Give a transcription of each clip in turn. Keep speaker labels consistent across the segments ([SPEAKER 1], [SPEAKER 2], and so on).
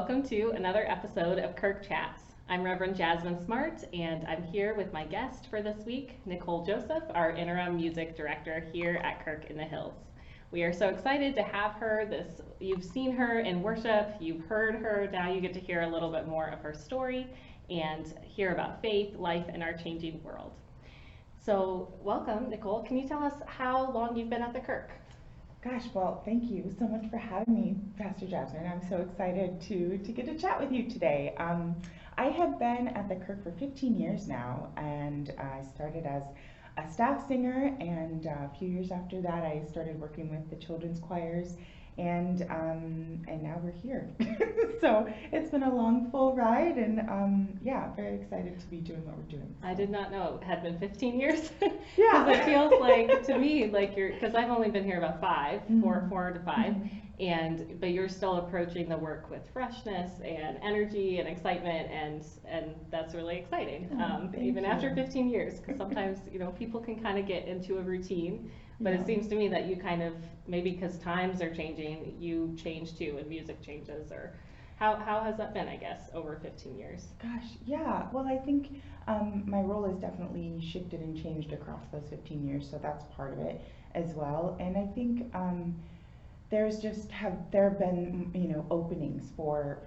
[SPEAKER 1] welcome to another episode of KirkChats. I'm Reverend Jasmine Smart, and I'm here with my guest for this week, Nicole Joseph, our interim music director here at Kirk in the Hills. We are so excited to have her. You've seen her in worship, you've heard her, now you get to hear a little bit more of her story and hear about faith, life, and our changing world. So welcome, Nicole. Can you tell us how long you've been at the Kirk?
[SPEAKER 2] Gosh, well, thank you so much for having me, Pastor Jasmine. I'm so excited to get to chat with you today. I have been at the Kirk for 15 years now, and I started as a staff singer, and a few years after that, I started working with the children's choirs, and now we're here. So it's been a long, full ride, and yeah, very excited to be doing what we're doing.
[SPEAKER 1] I did not know it had been 15 years.
[SPEAKER 2] Yeah.
[SPEAKER 1] Because it feels like, to me, like because I've only been here about four to five, but you're still approaching the work with freshness and energy and excitement, and that's really exciting. Even after 15 years, because sometimes, people can kind of get into a routine, but it seems to me that you kind of, maybe because times are changing, you change too, and music changes, or how has that been, I guess, over 15 years?
[SPEAKER 2] Gosh, yeah. Well, I think my role has definitely shifted and changed across those 15 years, so that's part of it as well. And I think there have been openings for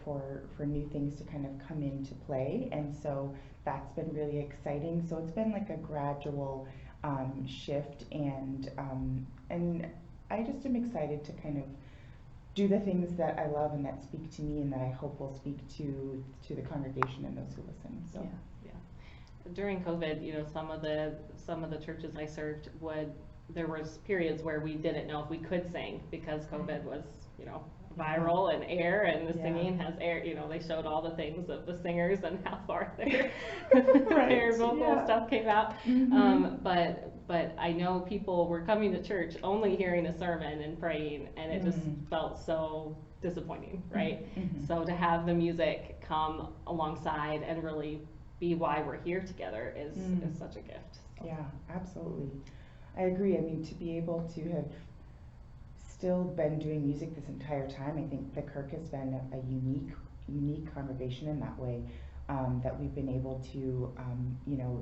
[SPEAKER 2] new things to kind of come into play, and so that's been really exciting. So it's been like a gradual shift, and I just am excited to kind of do the things that I love and that speak to me and that I hope will speak to the congregation and those who listen. So
[SPEAKER 1] yeah. During COVID, some of the churches I served there was periods where we didn't know if we could sing because COVID was, viral and air, and the singing has air, they showed all the things of the singers and how far their their vocal stuff came out. But I know people were coming to church only hearing a sermon and praying, and it just felt so disappointing, right? So to have the music come alongside and really be why we're here together is such a gift. So.
[SPEAKER 2] Yeah, absolutely. I agree. I mean, to be able to have still been doing music this entire time, I think the Kirk has been a unique congregation in that way, that we've been able to,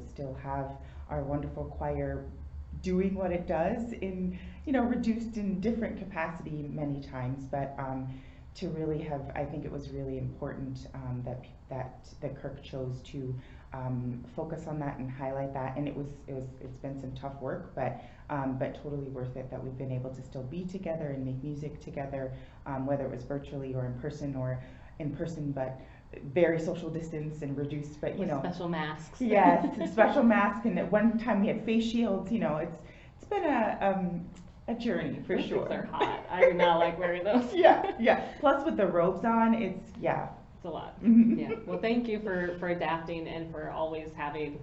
[SPEAKER 2] still have our wonderful choir doing what it does in, reduced in different capacity many times, but to really have, I think it was really important that the Kirk chose to focus on that and highlight that, and it's been some tough work, but totally worth it that we've been able to still be together and make music together, whether it was virtually or in person, but very social distance and reduced, but
[SPEAKER 1] special masks.
[SPEAKER 2] Yes, special mask, and at one time we had face shields. It's been a journey for sure.
[SPEAKER 1] They're hot. I do not like wearing those.
[SPEAKER 2] Yeah. Plus with the robes on, it's
[SPEAKER 1] a lot. Yeah. Well, thank you for adapting and for always having,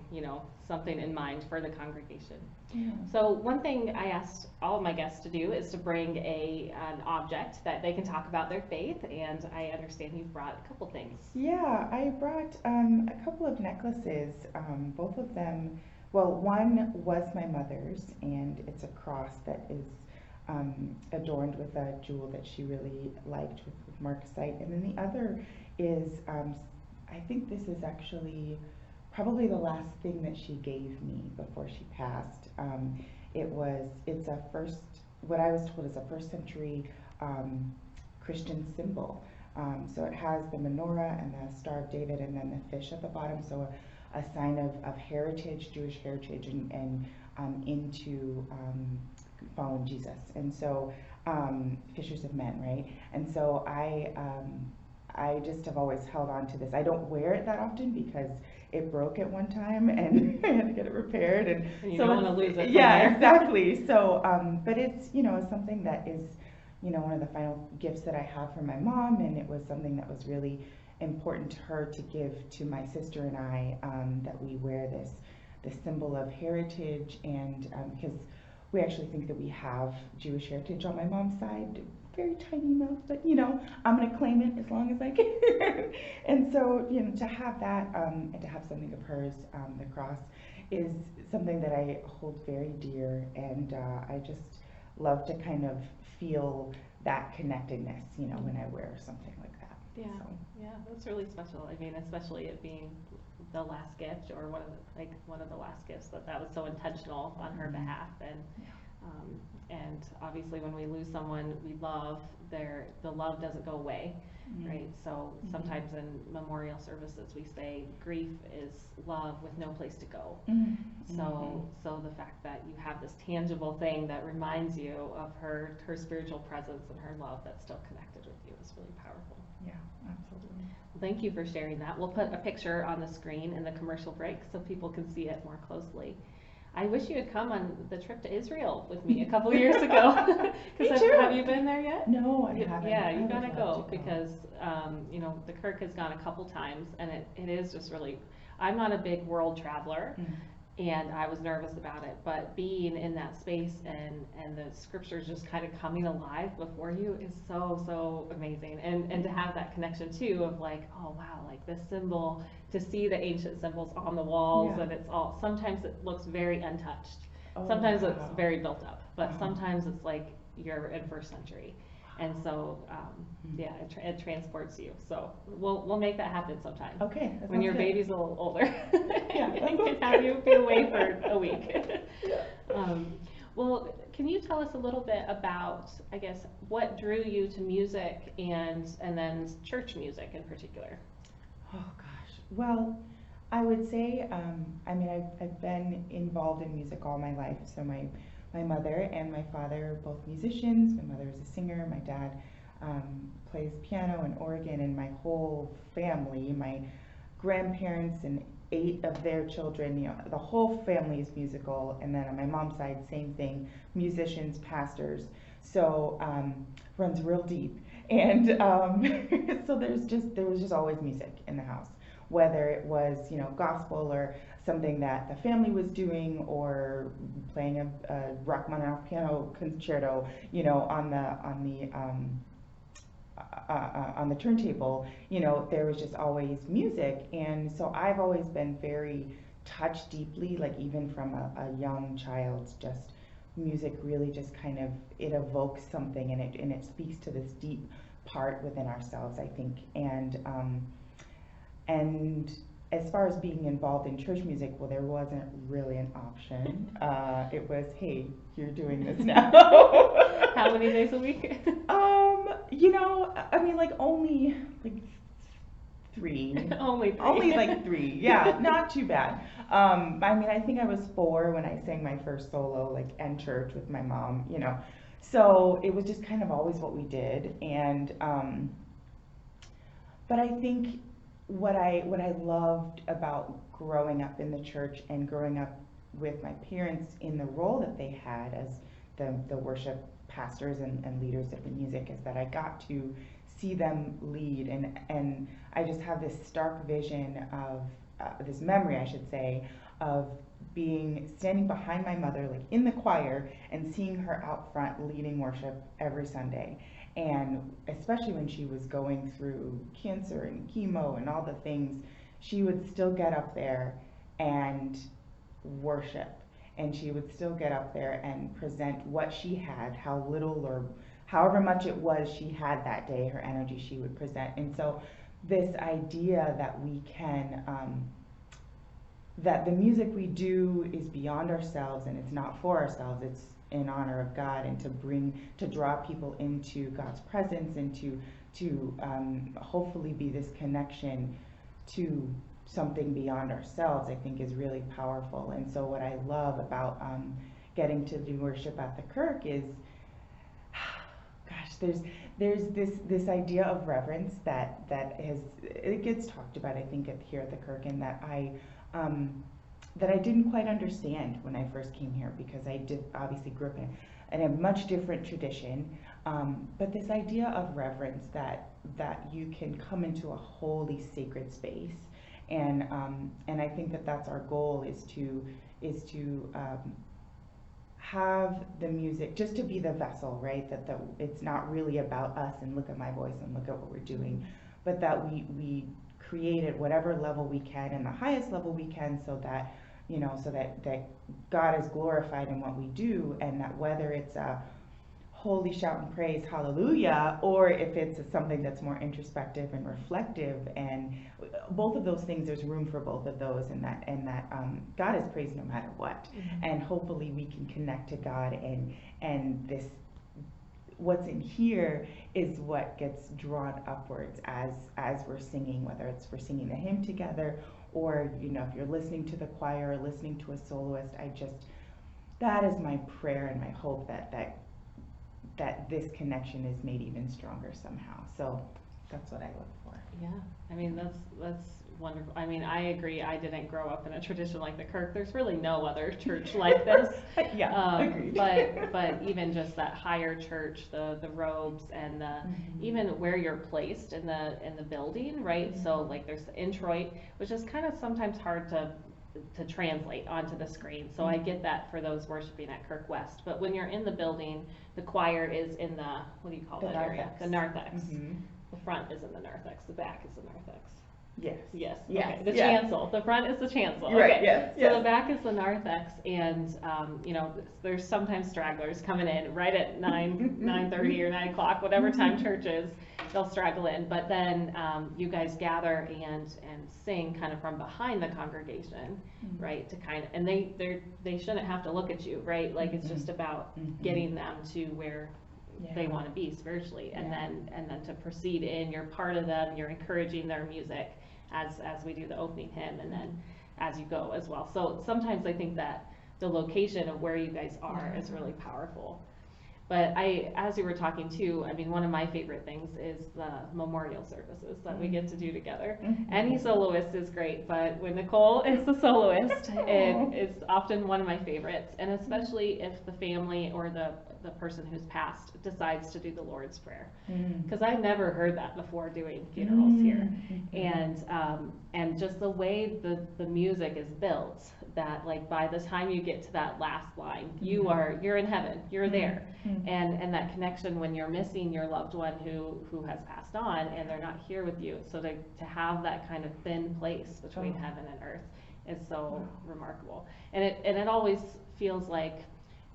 [SPEAKER 1] something in mind for the congregation.
[SPEAKER 2] Yeah.
[SPEAKER 1] So one thing I asked all of my guests to do is to bring an object that they can talk about their faith, and I understand you've brought a couple things.
[SPEAKER 2] Yeah, I brought a couple of necklaces, both of them, well, one was my mother's, and it's a cross that is adorned with a jewel that she really liked with marcasite, and then the other is, I think this is actually probably the last thing that she gave me before she passed. It's what I was told is a first century Christian symbol. So it has the menorah and the Star of David and then the fish at the bottom, so a sign of heritage, Jewish heritage, and into following Jesus. And so fishers of men, right? And so I just have always held on to this. I don't wear it that often because it broke at one time and I had to get it repaired. And
[SPEAKER 1] you don't want to lose it.
[SPEAKER 2] Yeah, exactly. So, but it's, something that is, one of the final gifts that I have from my mom, and it was something that was really important to her to give to my sister and I, that we wear this symbol of heritage, and because we actually think that we have Jewish heritage on my mom's side. Very tiny amount, but I'm going to claim it as long as I can. And so, to have that, and to have something of hers, the cross, is something that I hold very dear, and I just love to kind of feel that connectedness, when I wear something like that.
[SPEAKER 1] Yeah,
[SPEAKER 2] So.
[SPEAKER 1] yeah, that's really special. I mean, especially it being the last gift, or one of the last gifts, that was so intentional on her behalf. And obviously when we lose someone we love, the love doesn't go away, right? So sometimes in memorial services we say grief is love with no place to go. So the fact that you have this tangible thing that reminds you of her spiritual presence and her love that's still connected with you is really powerful.
[SPEAKER 2] Yeah, absolutely.
[SPEAKER 1] Well, thank you for sharing that. We'll put a picture on the screen in the commercial break so people can see it more closely. I wish you had come on the trip to Israel with me a couple years ago. Have you been there yet?
[SPEAKER 2] No, I haven't.
[SPEAKER 1] Yeah, you gotta go because you know, the Kirk has gone a couple times, and it is just really. I'm not a big world traveler, and I was nervous about it, but being in that space and the scriptures just kind of coming alive before you is so amazing, and to have that connection too of like, oh wow, like this symbol, to see the ancient symbols on the walls, and it's all, sometimes it looks very untouched, sometimes it's very built up, but sometimes it's like you're in first century. And so, yeah, it transports you. So we'll make that happen sometime.
[SPEAKER 2] Okay.
[SPEAKER 1] When your baby's a little older,
[SPEAKER 2] Yeah,
[SPEAKER 1] we can have you be away for a week. Well, can you tell us a little bit about, I guess, what drew you to music and then church music in particular?
[SPEAKER 2] Oh gosh. Well, I would say, I mean, I've been involved in music all my life. So my mother and my father are both musicians. My mother is a singer. My dad plays piano and organ, and my whole family, my grandparents and 8 of their children, you know, the whole family is musical. And then on my mom's side, same thing, musicians, pastors. So runs real deep. And so there was just always music in the house, whether it was, you know, gospel or something that the family was doing, or playing a Rachmaninoff piano concerto, you know, on the turntable. You know, there was just always music. And so I've always been very touched deeply, like even from a young child. Just music really just kind of, it evokes something, and it speaks to this deep part within ourselves, I think. And as far as being involved in church music, well, there wasn't really an option. It was, hey, you're doing this now.
[SPEAKER 1] How many days a week?
[SPEAKER 2] You know, I mean, like only like 3. Only like 3. Yeah, not too bad. I mean, I think I was 4 when I sang my first solo, like, and church with my mom, you know. So it was just kind of always what we did. And but I think what I loved about growing up in the church and growing up with my parents in the role that they had as the worship pastors and leaders of the music is that I got to see them lead, and I just have this stark vision of this memory, I should say, of standing behind my mother, like in the choir, and seeing her out front leading worship every Sunday. And especially when she was going through cancer and chemo and all the things, she would still get up there and worship. And she would still get up there and present what she had, how little or however much it was she had that day, her energy she would present. And so this idea that we can, that the music we do is beyond ourselves, and it's not for ourselves, it's in honor of God, and to draw people into God's presence, and to hopefully be this connection to something beyond ourselves, I think is really powerful. And so what I love about getting to do worship at the Kirk is, gosh, there's this idea of reverence that it gets talked about, I think, here at the Kirk, and that I didn't quite understand when I first came here, because I did obviously grew up in a much different tradition. But this idea of reverence, that you can come into a holy, sacred space, and I think that that's our goal, is to have the music just to be the vessel, right? That it's not really about us and look at my voice and look at what we're doing, but that we create at whatever level we can, and the highest level we can, so that, that God is glorified in what we do, and that whether it's a holy shout and praise hallelujah, or if it's something that's more introspective and reflective. And both of those things, there's room for both of those, and that God is praised no matter what. And hopefully we can connect to God, and this, what's in here is what gets drawn upwards as we're singing, whether it's we're singing the hymn together, or if you're listening to the choir or listening to a soloist. That is my prayer and my hope, that this connection is made even stronger somehow. So that's what I look for.
[SPEAKER 1] Yeah, I mean, that's wonderful. I mean, I agree. I didn't grow up in a tradition like the Kirk. There's really no other church like this.
[SPEAKER 2] Yeah, agreed.
[SPEAKER 1] But even just that higher church, the robes, and even where you're placed in the building, right? So like there's the introit, which is kind of sometimes hard to translate onto the screen. So I get that for those worshiping at Kirk West. But when you're in the building, the choir is in the, what do you call that area? The narthex. The front is in the narthex. The back is the narthex.
[SPEAKER 2] Yes.
[SPEAKER 1] Yes.
[SPEAKER 2] Yes.
[SPEAKER 1] Okay. The
[SPEAKER 2] Yes.
[SPEAKER 1] chancel. The front is the chancel.
[SPEAKER 2] Right.
[SPEAKER 1] Okay.
[SPEAKER 2] Yes.
[SPEAKER 1] So
[SPEAKER 2] Yes.
[SPEAKER 1] the back is the narthex, and there's sometimes stragglers coming in right at 9:30 or 9 o'clock, whatever time church is. They'll straggle in, but then you guys gather and sing kind of from behind the congregation, right? To kind of, and they shouldn't have to look at you, right? Like it's just about getting them to where they want to be spiritually, and then to proceed in. You're part of them. You're encouraging their music as we do the opening hymn, and then as you go as well. So sometimes I think that the location of where you guys are is really powerful. But as you were talking too, I mean, one of my favorite things is the memorial services that we get to do together. Any soloist is great, but when Nicole is the soloist, it's often one of my favorites, and especially if the family or the person who's passed decides to do the Lord's Prayer. Because I never heard that before doing funerals here. And just the way the music is built, that like by the time you get to that last line, you're in heaven, you're there. And that connection when you're missing your loved one who has passed on and they're not here with you. So to have that kind of thin place between heaven and earth is so remarkable. And it always feels like,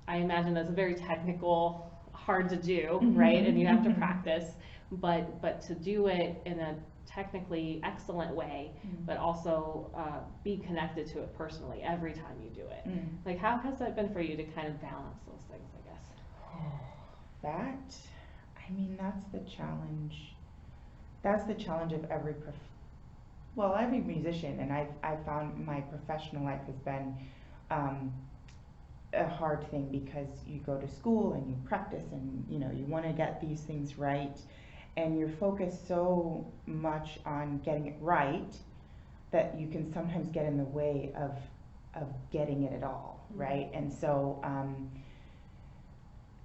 [SPEAKER 1] I imagine that's a very technical, hard to do, right? And you have to practice, but to do it in a technically excellent way, but also be connected to it personally every time you do it. Like, how has that been for you to kind of balance those things, I guess?
[SPEAKER 2] That's the challenge. That's the challenge of every musician, and I've found my professional life has been a hard thing, because you go to school and you practice, and you want to get these things right, and you're focused so much on getting it right that you can sometimes get in the way of getting it at all, right? And so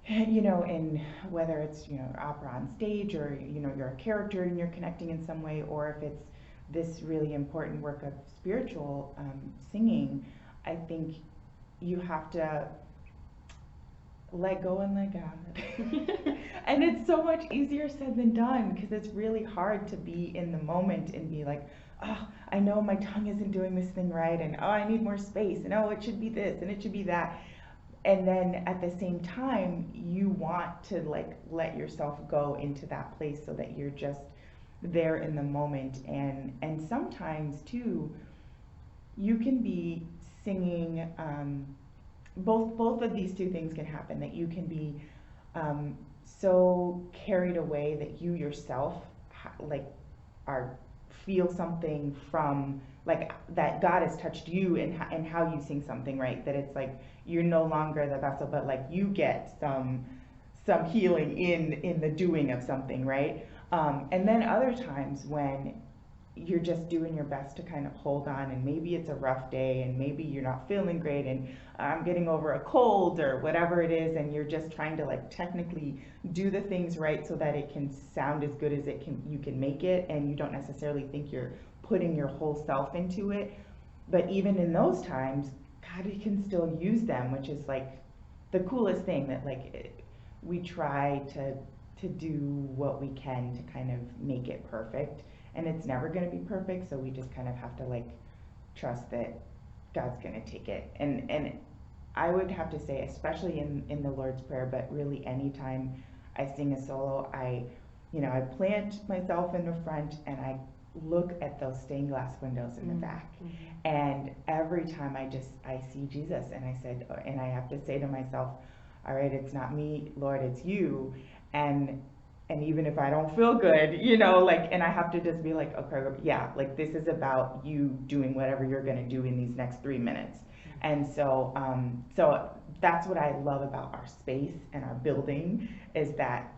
[SPEAKER 2] in whether it's opera on stage, or you're a character and you're connecting in some way, or if it's this really important work of spiritual singing, I think you have to let go and let God. And it's so much easier said than done, because it's really hard to be in the moment and be like, oh, I know my tongue isn't doing this thing right, and oh, I need more space, and oh, it should be this and it should be that. And then at the same time, you want to like let yourself go into that place so that you're just there in the moment. And sometimes too, you can be singing, both of these two things can happen, that you can be so carried away that you yourself feel something from, like, that God has touched you and how you sing something, right? That it's like you're no longer the vessel, but like you get some healing in the doing of something, right? And then other times when you're just doing your best to kind of hold on, and maybe it's a rough day, and maybe you're not feeling great, and I'm getting over a cold or whatever it is, and you're just trying to like technically do the things right so that it can sound as good as you can make it, and you don't necessarily think you're putting your whole self into it. But even in those times, God can still use them, which is like the coolest thing, that like we try to do what we can to kind of make it perfect. And it's never going to be perfect, so we just kind of have to like trust that God's going to take it. And I would have to say, especially in the Lord's Prayer, but really anytime I sing a solo, I plant myself in the front and I look at those stained glass windows in the back. And every time I see Jesus, and I have to say to myself, all right, it's not me, Lord, it's you. And even if I don't feel good, and I have to just be like, okay, yeah, like this is about you doing whatever you're gonna do in these next 3 minutes. And so that's what I love about our space and our building, is that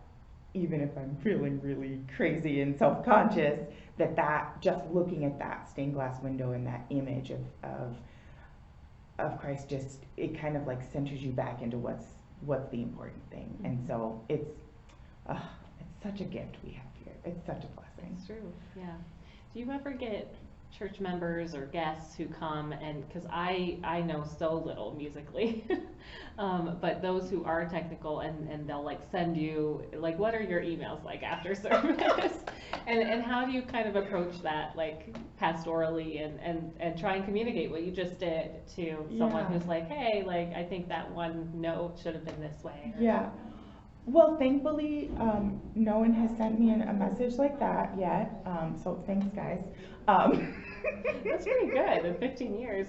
[SPEAKER 2] even if I'm feeling really crazy and self-conscious, that just looking at that stained glass window and that image of Christ, just it kind of like centers you back into what's the important thing. And so it's such a gift we have here. It's such a blessing.
[SPEAKER 1] It's true, yeah. Do you ever get church members or guests who come, and because I know so little musically, but those who are technical, and they'll like send you, like, what are your emails like after service? and how do you kind of approach that, like pastorally, and try and communicate what you just did to someone who's like, hey, like I think that one note should have been this way.
[SPEAKER 2] Yeah. Well, thankfully, no one has sent me a message like that yet. So thanks, guys.
[SPEAKER 1] That's pretty good in 15 years.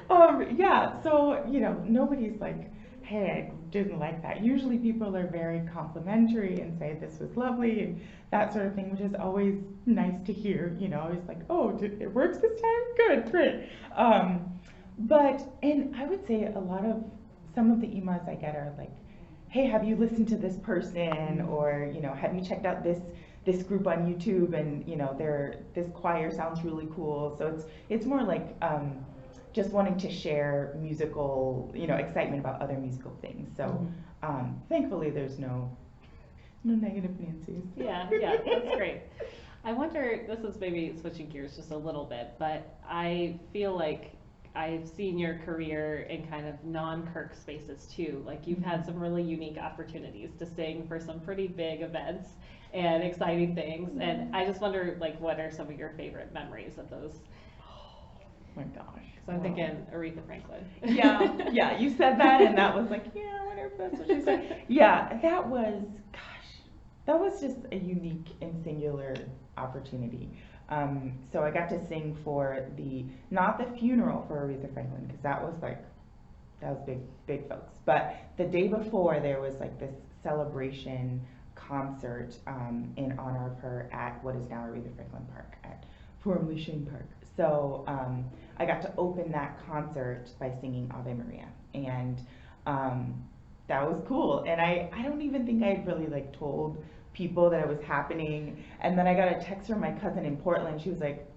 [SPEAKER 2] Right. Yeah. So nobody's like, hey, I didn't like that. Usually, people are very complimentary and say this was lovely and that sort of thing, which is always nice to hear. It's like, oh, it works this time? Good, great. And I would say some of the emails I get are like, hey, have you listened to this person? Or, have you checked out this group on YouTube? And, this choir sounds really cool. So it's more like just wanting to share musical, excitement about other musical things. So thankfully there's no negative Nancy's.
[SPEAKER 1] Yeah, that's great. I wonder, this is maybe switching gears just a little bit, but I feel like I've seen your career in kind of non-Kirk spaces too. Like you've had some really unique opportunities to sing for some pretty big events and exciting things. And I just wonder, like, what are some of your favorite memories of those?
[SPEAKER 2] Oh my gosh.
[SPEAKER 1] So I'm thinking Aretha Franklin.
[SPEAKER 2] Yeah, you said that, and that was like, yeah, I wonder if that's what she said. Yeah, that was just a unique and singular opportunity. So I got to sing for not the funeral for Aretha Franklin, because that was big folks. But the day before, there was like this celebration concert in honor of her at what is now Aretha Franklin Park, at formerly Shane Park. So I got to open that concert by singing Ave Maria, and that was cool. And I don't even think I had really like told people that it was happening, and then I got a text from my cousin in Portland. She was like,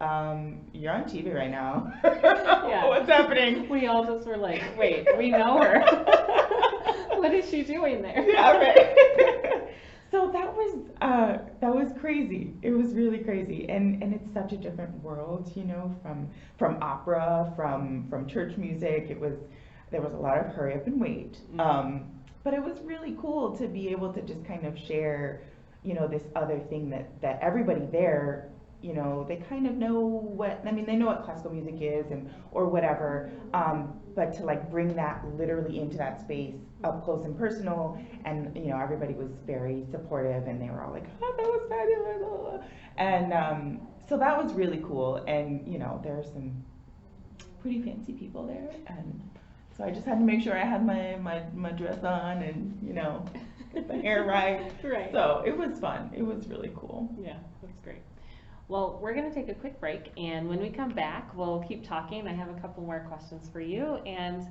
[SPEAKER 2] you're on TV right now.
[SPEAKER 1] Yeah.
[SPEAKER 2] What's happening?
[SPEAKER 1] We all just were like, wait, we know her. What is she doing there?
[SPEAKER 2] Yeah, right. So that was crazy. It was really crazy, and it's such a different world, from opera, from church music. There was a lot of hurry up and wait. But it was really cool to be able to just kind of share, this other thing that everybody there, they kind of know they know what classical music is or whatever, but to like bring that literally into that space up close and personal, and everybody was very supportive, and they were all like, oh, that was fabulous, and so that was really cool. And there are some pretty fancy people there, and so I just had to make sure I had my dress on and get the hair right.
[SPEAKER 1] Right.
[SPEAKER 2] So it was fun. It was really cool.
[SPEAKER 1] Yeah, that's great. Well, we're going to take a quick break, and when we come back, we'll keep talking. I have a couple more questions for you, and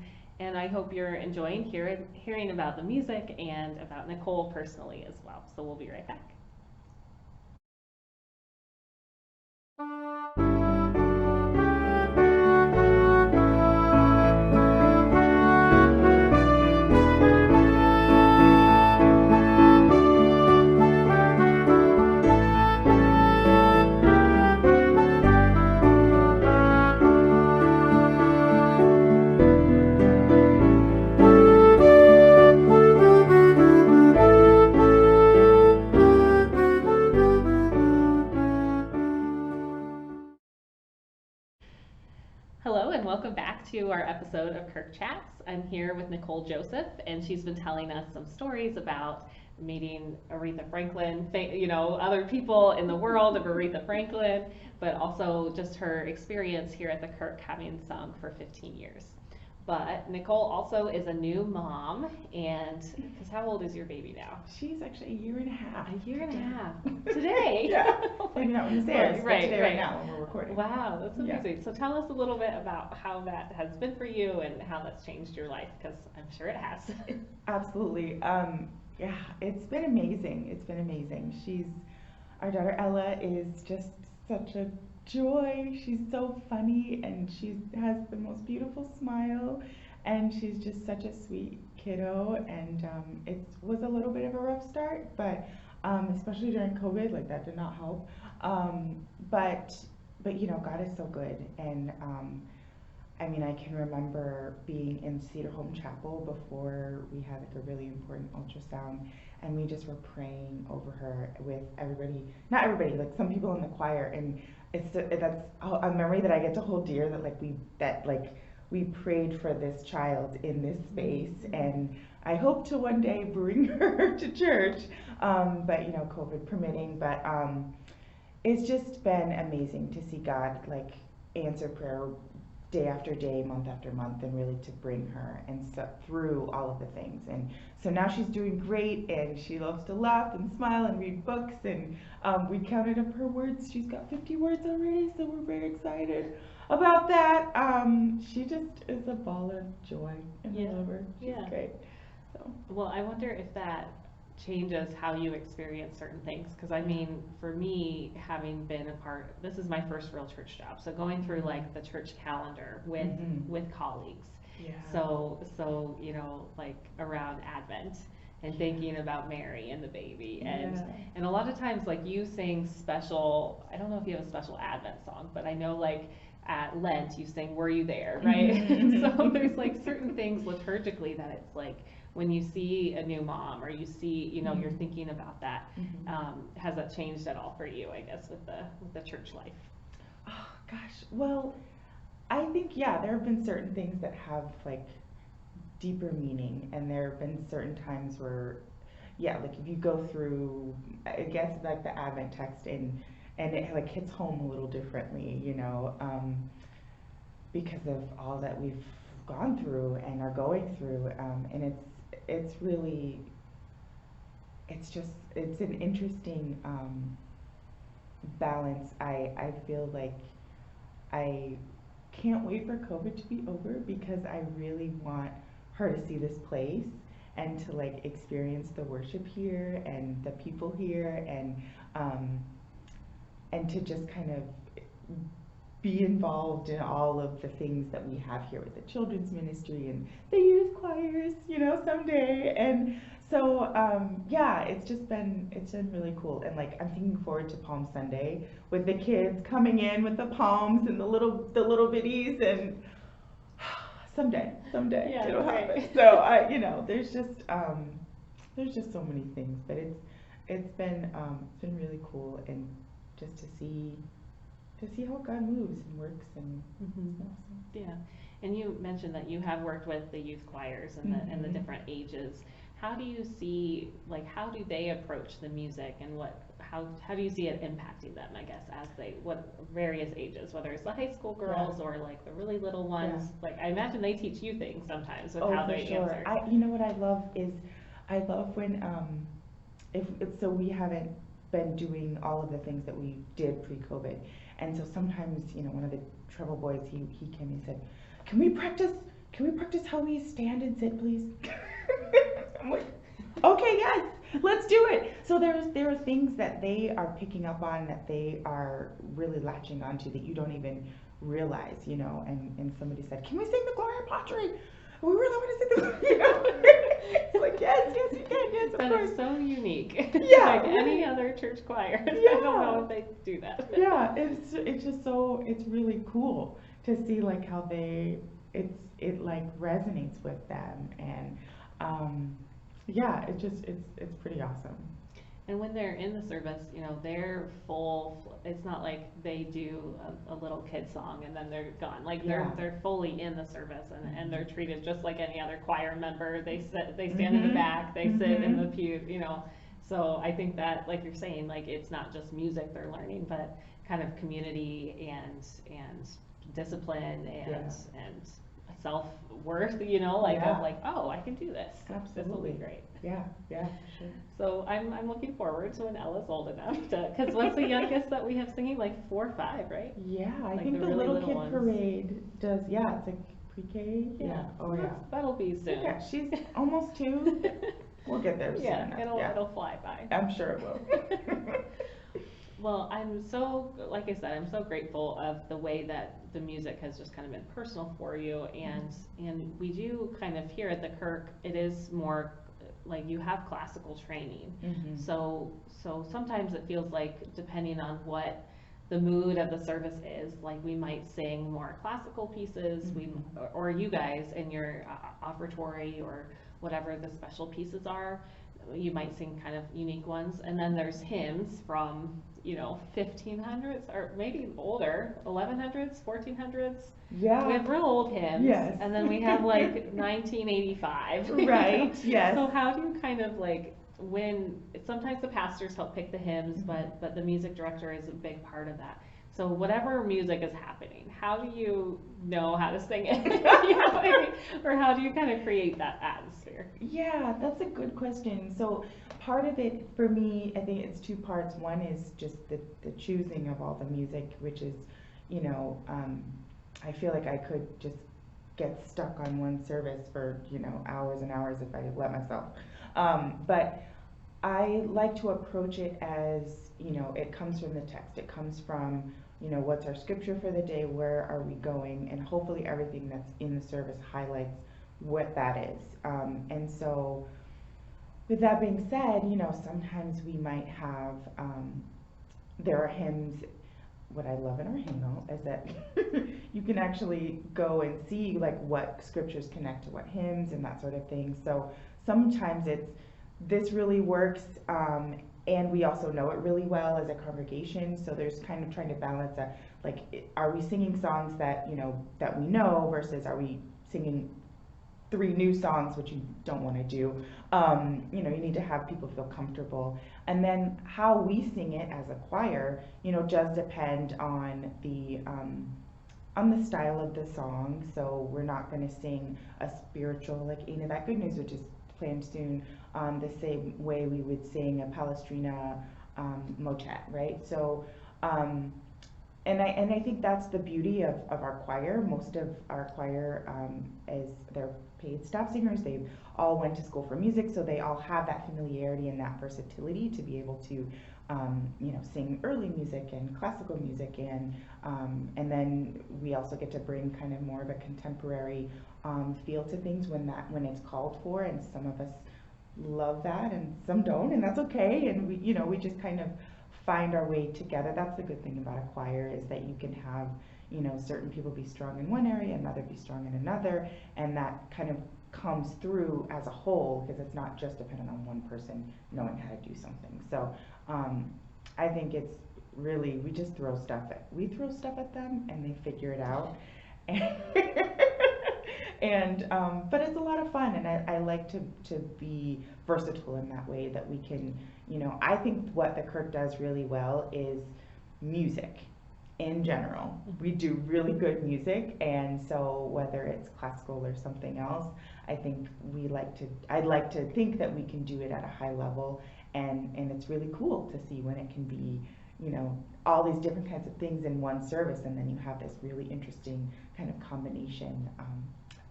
[SPEAKER 1] I hope you're enjoying hearing about the music and about Nicole personally as well. So we'll be right back. to our episode of KirkChats. I'm here with Nicole Joseph, and she's been telling us some stories about meeting Aretha Franklin, other people in the world of Aretha Franklin, but also just her experience here at the Kirk having sung for 15 years. But Nicole also is a new mom, and because how old is your baby now?
[SPEAKER 2] She's actually a year and a half.
[SPEAKER 1] A year and a half. Today?
[SPEAKER 2] Yeah. Maybe not when this airs,
[SPEAKER 1] Right,
[SPEAKER 2] today,
[SPEAKER 1] right.
[SPEAKER 2] right now when we're recording.
[SPEAKER 1] Wow, that's amazing.
[SPEAKER 2] Yeah.
[SPEAKER 1] So tell us a little bit about how that has been for you and how that's changed your life, because I'm sure it has.
[SPEAKER 2] Absolutely. Yeah, it's been amazing. It's been amazing. Our daughter Ella is just such a joy. She's so funny, and she has the most beautiful smile, and she's just such a sweet kiddo. And it was a little bit of a rough start, but especially during COVID, like that did not help. But God is so good. And I mean, I can remember being in Cedar Home Chapel before we had like a really important ultrasound, and we just were praying over her with everybody, not everybody, like some people in the choir, and that's a memory that I get to hold dear, that we prayed for this child in this space, and I hope to one day bring her to church, but COVID permitting, but it's just been amazing to see God like answer prayer day after day, month after month, and really to bring her and through all of the things. And so now she's doing great, and she loves to laugh and smile and read books, and we counted up her words. She's got 50 words already, so we're very excited about that. She just is a ball of joy, and I love her. She's great. So.
[SPEAKER 1] Well, I wonder if that changes how you experience certain things, because I mean, for me, having been this is my first real church job, so going through like the church calendar with colleagues, so like around Advent and thinking about Mary and the baby, and a lot of times like you sing special, I don't know if you have a special Advent song, but I know like at Lent you sing "Were You There," right? So there's like certain things liturgically that it's like when you see a new mom, or you see, you're thinking about that. Has that changed at all for you, I guess, with the church life?
[SPEAKER 2] Oh gosh, well, I think there have been certain things that have like deeper meaning, and there have been certain times where, like if you go through, I guess like the Advent text, and it like hits home a little differently, because of all that we've gone through and are going through, and it's really, it's an interesting balance. I feel like I can't wait for COVID to be over, because I really want her to see this place and to like experience the worship here and the people here, and to just kind of be involved in all of the things that we have here with the children's ministry and the youth choirs, someday. And so, it's been really cool. And like, I'm thinking forward to Palm Sunday with the kids coming in with the palms and the little bitties, and someday it'll happen. So there's just so many things, but it's been really cool, and just to see how God moves and works, and
[SPEAKER 1] yeah. And you mentioned that you have worked with the youth choirs and the different ages. How do you see, like, how do they approach the music, and how do you see it impacting them, I guess, as what various ages, whether it's the high school girls or like the really little ones? Like, I imagine they teach you things sometimes with how they answer.
[SPEAKER 2] What I love is, I love when so we haven't been doing all of the things that we did pre-COVID. And so sometimes, one of the treble boys, he came and said, can we practice how we stand and sit, please? I'm like, okay, yes, let's do it. So there are things that they are picking up on, that they are really latching onto, that you don't even realize, and somebody said, can we sing the Gloria Patri? We really want to sing the It's like, yes, you can, yes, of course.
[SPEAKER 1] That is so unique.
[SPEAKER 2] Yeah.
[SPEAKER 1] Like any other church choir. I don't know if they do that.
[SPEAKER 2] Yeah, it's just so, it's really cool to see like how it like resonates with them, and it's pretty awesome.
[SPEAKER 1] And when they're in the service, you know, they're it's not like they do a little kid song and then they're gone. Like they're fully in the service, and they're treated just like any other choir member. They stand in the back, they sit in the pew, you know. So I think that, like you're saying, like it's not just music they're learning, but kind of community and discipline and self-worth, you know, like of like, oh, I can do this.
[SPEAKER 2] Absolutely.
[SPEAKER 1] This will be great.
[SPEAKER 2] Yeah, for sure.
[SPEAKER 1] So I'm looking forward to when Ella's old enough to, because what's the youngest that we have singing? Like 4 or 5, right?
[SPEAKER 2] Yeah, I
[SPEAKER 1] Like
[SPEAKER 2] think the
[SPEAKER 1] really
[SPEAKER 2] little kid
[SPEAKER 1] ones.
[SPEAKER 2] parade does, it's like pre-K.
[SPEAKER 1] Yeah.
[SPEAKER 2] Oh yeah.
[SPEAKER 1] That'll be soon.
[SPEAKER 2] Yeah, she's almost 2. We'll get there soon enough.
[SPEAKER 1] It'll fly by.
[SPEAKER 2] I'm sure it will.
[SPEAKER 1] Well, I'm so, like I said, I'm so grateful of the way that the music has just kind of been personal for you, and we do kind of here at the Kirk, it is more like you have classical training. So sometimes it feels like, depending on what the mood of the service is, like we might sing more classical pieces, or you guys in your offertory or whatever the special pieces are, you might sing kind of unique ones. And then there's hymns from, you know, 1500s or maybe older, 1100s, 1400s.
[SPEAKER 2] Yeah.
[SPEAKER 1] We have real old hymns.
[SPEAKER 2] Yes.
[SPEAKER 1] And then we have like 1985.
[SPEAKER 2] Right, yes.
[SPEAKER 1] So how do you kind of like, when sometimes the pastors help pick the hymns, but the music director is a big part of that. So whatever music is happening, how do you know how to sing it? You know what I mean? Or how do you kind of create that atmosphere?
[SPEAKER 2] Yeah, that's a good question. So part of it for me, I think it's 2 parts. One is just the choosing of all the music, which is, you know, I feel like I could just get stuck on one service for, you know, hours and hours if I let myself. But I like to approach it as, you know, it comes from the text. It comes from, you know, what's our scripture for the day, where are we going, and hopefully everything that's in the service highlights what that is. And so with that being said, you know, sometimes we might have, there are hymns. What I love in our hymnal is that you can actually go and see like what scriptures connect to what hymns and that sort of thing. So sometimes this really works, and we also know it really well as a congregation. So there's kind of trying to balance that, like, are we singing songs that, you know, that we know, versus are we singing 3 new songs, which you don't want to do. You know, you need to have people feel comfortable. And then how we sing it as a choir, you know, does depend on the style of the song. So we're not going to sing a spiritual, like Ain't It That Good News, which is planned soon, the same way we would sing a Palestrina motet, right? So, and I think that's the beauty of our choir. Most of our choir is they're paid staff singers. They all went to school for music, so they all have that familiarity and that versatility to be able to, you know, sing early music and classical music, and then we also get to bring kind of more of a contemporary feel to things when it's called for, and some of us love that and some don't, and that's okay. And we, you know, we just kind of find our way together. That's the good thing about a choir, is that you can have, you know, certain people be strong in one area, another be strong in another, and that kind of comes through as a whole, because it's not just dependent on one person knowing how to do something. So I think it's really, we just throw stuff at them and they figure it out. And but it's a lot of fun, and I like to be versatile in that way, that we can, you know, I think what the Kirk does really well is music in general. We do really good music, and so whether it's classical or something else, I think I'd like to think that we can do it at a high level, and it's really cool to see when it can be, you know, all these different kinds of things in one service, and then you have this really interesting kind of combination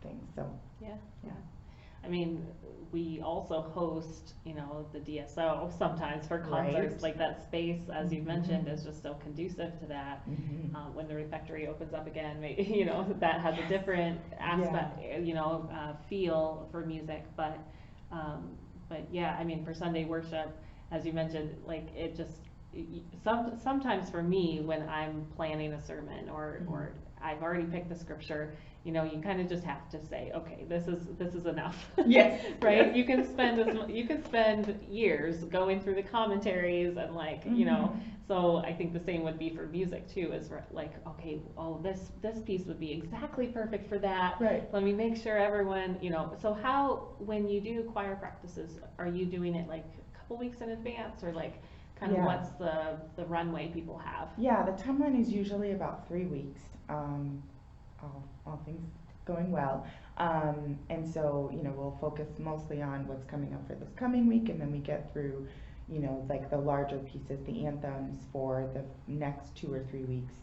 [SPEAKER 2] things. So
[SPEAKER 1] yeah. I mean, we also host, you know, the DSO sometimes for concerts.
[SPEAKER 2] Right.
[SPEAKER 1] Like that space, as you mentioned, is just so conducive to that. When the refectory opens up again, maybe, you know, that has a different aspect, you know, feel for music. But yeah, I mean, for Sunday worship, as you mentioned, like it just, sometimes for me, when I'm planning a sermon or I've already picked the scripture, you know, you kind of just have to say, okay, this is enough.
[SPEAKER 2] Yes.
[SPEAKER 1] Right?
[SPEAKER 2] Yes.
[SPEAKER 1] You can spend years going through the commentaries and like, you know, so I think the same would be for music too, is like, okay, oh, this piece would be exactly perfect for that.
[SPEAKER 2] Right.
[SPEAKER 1] Let me make sure everyone, you know, so how, when you do choir practices, are you doing it like a couple weeks in advance, or like kind of what's the runway people have?
[SPEAKER 2] Yeah, the timeline is usually about 3 weeks, all things going well. And so, you know, we'll focus mostly on what's coming up for this coming week, and then we get through, you know, like the larger pieces, the anthems for the next 2 or 3 weeks.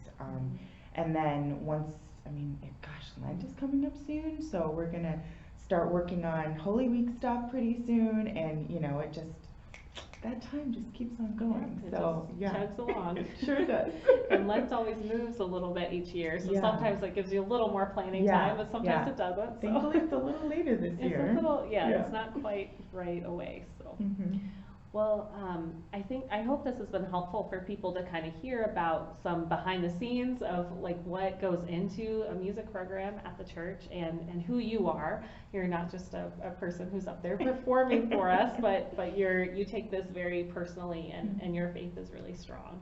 [SPEAKER 2] And then once, I mean, gosh, Lent is coming up soon, so we're gonna start working on Holy Week stuff pretty soon, and you know, it just, that time just keeps on going.
[SPEAKER 1] It
[SPEAKER 2] So
[SPEAKER 1] just
[SPEAKER 2] yeah,
[SPEAKER 1] chugs along.
[SPEAKER 2] it sure does.
[SPEAKER 1] And Lent always moves a little bit each year, so
[SPEAKER 2] Yeah.
[SPEAKER 1] sometimes it gives you a little more planning
[SPEAKER 2] Yeah,
[SPEAKER 1] time, but sometimes
[SPEAKER 2] yeah.
[SPEAKER 1] it doesn't. So.
[SPEAKER 2] Thankfully, it's a little later this
[SPEAKER 1] It's
[SPEAKER 2] year.
[SPEAKER 1] a little, yeah,
[SPEAKER 2] Yeah.
[SPEAKER 1] it's not quite right away. So,
[SPEAKER 2] Mhm.
[SPEAKER 1] well, I hope this has been helpful for people to kind of hear about some behind the scenes of like what goes into a music program at the church, and who you are. You're not just a person who's up there performing for us, but you take this very personally, and your faith is really strong.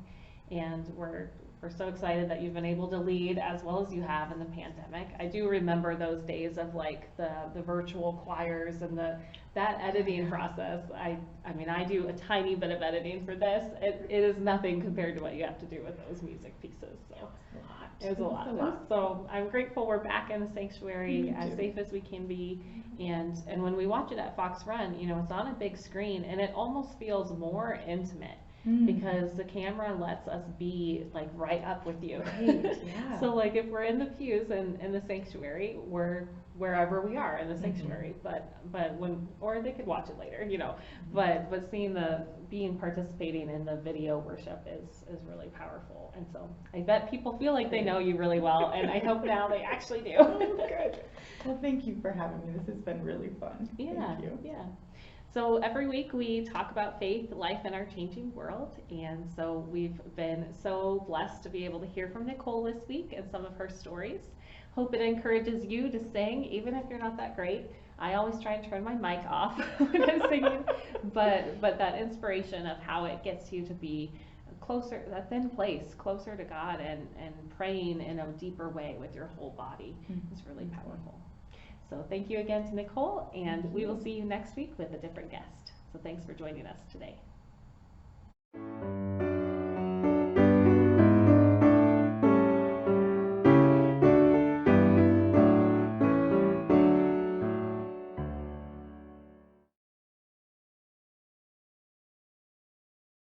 [SPEAKER 1] And we're so excited that you've been able to lead as well as you have in the pandemic. I do remember those days of like the virtual choirs and that editing process. I mean, I do a tiny bit of editing for this. It is nothing compared to what you have to do with those music pieces. So it was a lot. So I'm grateful we're back in the sanctuary as safe as we can be. And when we watch it at Fox Run, you know, it's on a big screen, and it almost feels more intimate. Because the camera lets us be like right up with you.
[SPEAKER 2] Right, yeah.
[SPEAKER 1] So like if we're in the pews in the sanctuary, we're wherever we are in the sanctuary. But when, or they could watch it later, you know. But seeing participating in the video worship is really powerful. And so I bet people feel like they know you really well, and I hope now they actually do.
[SPEAKER 2] Good. Well, thank you for having me. This has been really fun.
[SPEAKER 1] Yeah.
[SPEAKER 2] Thank you.
[SPEAKER 1] Yeah. So every week we talk about faith, life, in our changing world, and so we've been so blessed to be able to hear from Nicole this week and some of her stories. Hope it encourages you to sing, even if you're not that great. I always try and turn my mic off when I'm singing, but that inspiration of how it gets you to be closer, a thin place, closer to God, and praying in a deeper way with your whole body is really powerful. So thank you again to Nicole, and we will see you next week with a different guest. So thanks for joining us today.